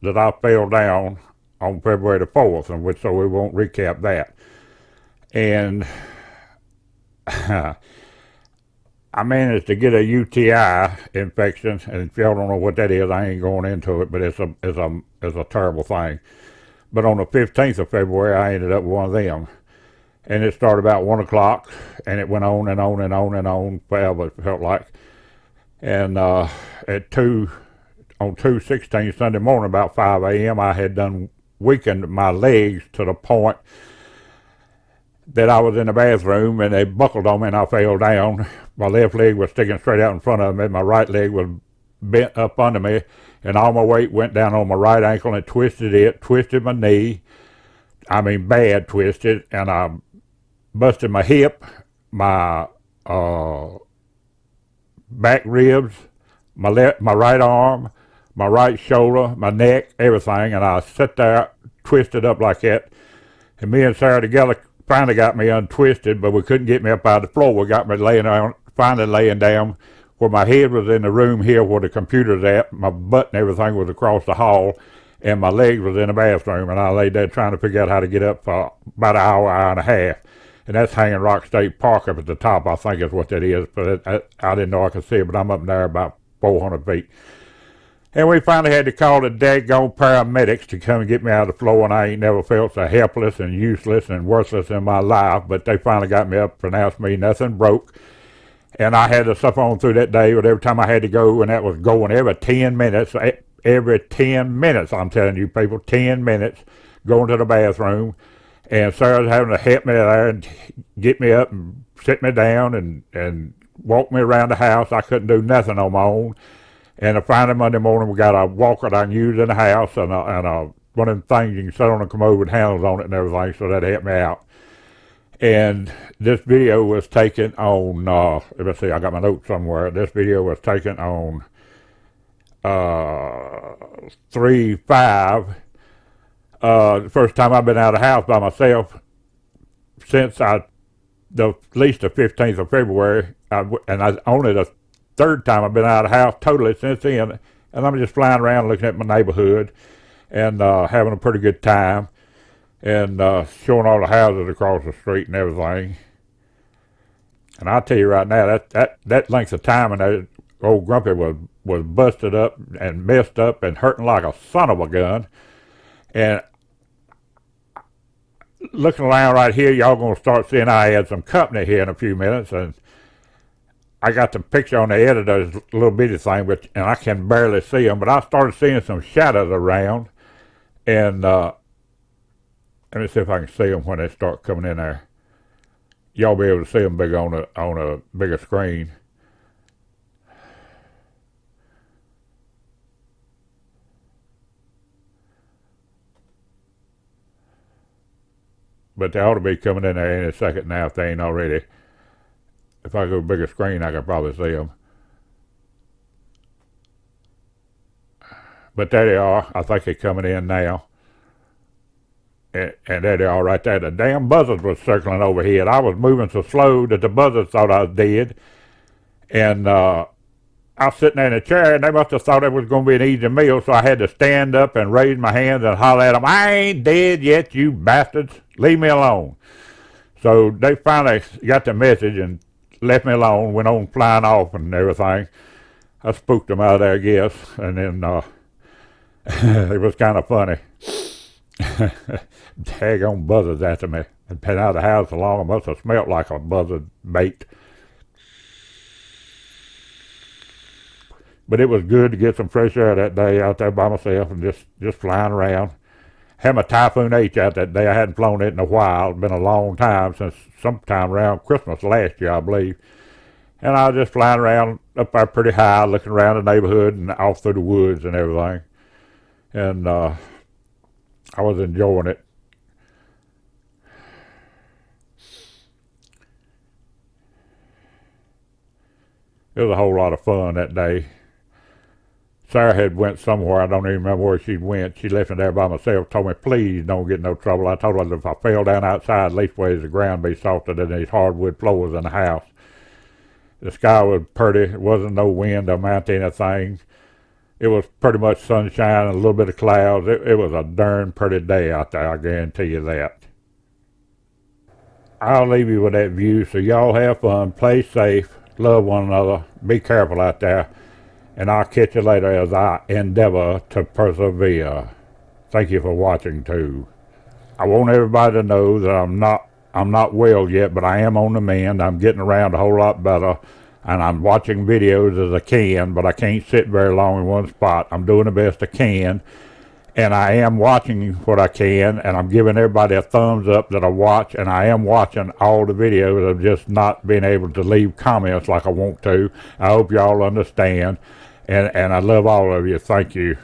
that I fell down on February the 4th, and which, so we won't recap that. And I managed to get a UTI infection, and if y'all don't know what that is, I ain't going into it, but it's a terrible thing. But on the 15th of February, I ended up with one of them, and it started about 1 o'clock, and it went on and on and on and on forever. It felt like, and at 2/16 Sunday morning, about 5 a.m., I had done weakened my legs to the point that I was in the bathroom and they buckled on me and I fell down. My left leg was sticking straight out in front of me. My right leg was bent up under me, and all my weight went down on my right ankle and twisted my knee. I mean, bad twisted, and I busted my hip, my back ribs, my right arm, my right shoulder, my neck, everything, and I sat there twisted up like that. And me and Sarah together finally got me untwisted, but we couldn't get me up out of the floor. We got me finally laying down where my head was in the room here where the computer's at. My butt and everything was across the hall, and my legs was in the bathroom. And I lay there trying to figure out how to get up for about an hour and a half. And that's Hanging Rock State Park up at the top, I think is what that is. But I didn't know I could see it, but I'm up there about 400 feet. And we finally had to call the daggone paramedics to come and get me out of the floor, and I ain't never felt so helpless and useless and worthless in my life. But they finally got me up, pronounced me nothing broke. And I had to suffer on through that day, but every time I had to go, and that was going every 10 minutes, I'm telling you people, 10 minutes, going to the bathroom. And Sarah's having to help me there and get me up and sit me down and walk me around the house. I couldn't do nothing on my own. And finally Monday morning we got a walker that I can use in the house and one of them things you can sit on a commode with handles on it and everything, so that helped me out. And this video was taken on, let's see, I got my notes somewhere. This video was taken on 3/5. The first time I've been out of the house by myself since at least the 15th of February, and I only the third time I've been out of the house totally since then, and I'm just flying around looking at my neighborhood and having a pretty good time, and showing all the houses across the street and everything. And I'll tell you right now, that length of time and that old Grumpy was busted up and messed up and hurting like a son of a gun. And looking around right here, y'all gonna start seeing I had some company here in a few minutes, and I got the picture on the editor's little bitty thing, and I can barely see them, but I started seeing some shadows around, and let me see if I can see them when they start coming in there. Y'all be able to see them big on a bigger screen. But they ought to be coming in there any second now if they ain't already. If I go bigger screen, I can probably see them. But there they are. I think they're coming in now. And there they are right there. The damn buzzards was circling overhead. I was moving so slow that the buzzards thought I was dead. And I was sitting there in a chair, and they must have thought it was going to be an easy meal, so I had to stand up and raise my hands and holler at them, "I ain't dead yet, you bastards. Leave me alone." So they finally got the message and left me alone, went on flying off and everything. I spooked them out of there, I guess, and then it was kind of funny. Daggone buzzards after me. I'd been out of the house so long, it must have smelled like a buzzard bait. But it was good to get some fresh air that day out there by myself and just flying around. Had my Typhoon H out that day. I hadn't flown it in a while. It's been a long time, since sometime around Christmas last year, I believe. And I was just flying around up there pretty high, looking around the neighborhood and off through the woods and everything. And I was enjoying it. It was a whole lot of fun that day. Sarah had went somewhere. I don't even remember where she went. She left me there by myself, told me, please don't get in no trouble. I told her that if I fell down outside, leastways the ground be softer than these hardwood floors in the house. The sky was pretty. It wasn't no wind or amount to anything. It was pretty much sunshine and a little bit of clouds. It was a darn pretty day out there, I guarantee you that. I'll leave you with that view, so y'all have fun, play safe, love one another, be careful out there, and I'll catch you later as I endeavor to persevere. Thank you for watching too. I want everybody to know that I'm not well yet, but I am on the mend. I'm getting around a whole lot better, and I'm watching videos as I can, but I can't sit very long in one spot. I'm doing the best I can, and I am watching what I can, and I'm giving everybody a thumbs up that I watch, and I am watching all the videos. I'm just not being able to leave comments like I want to. I hope y'all understand, and I love all of you. Thank you.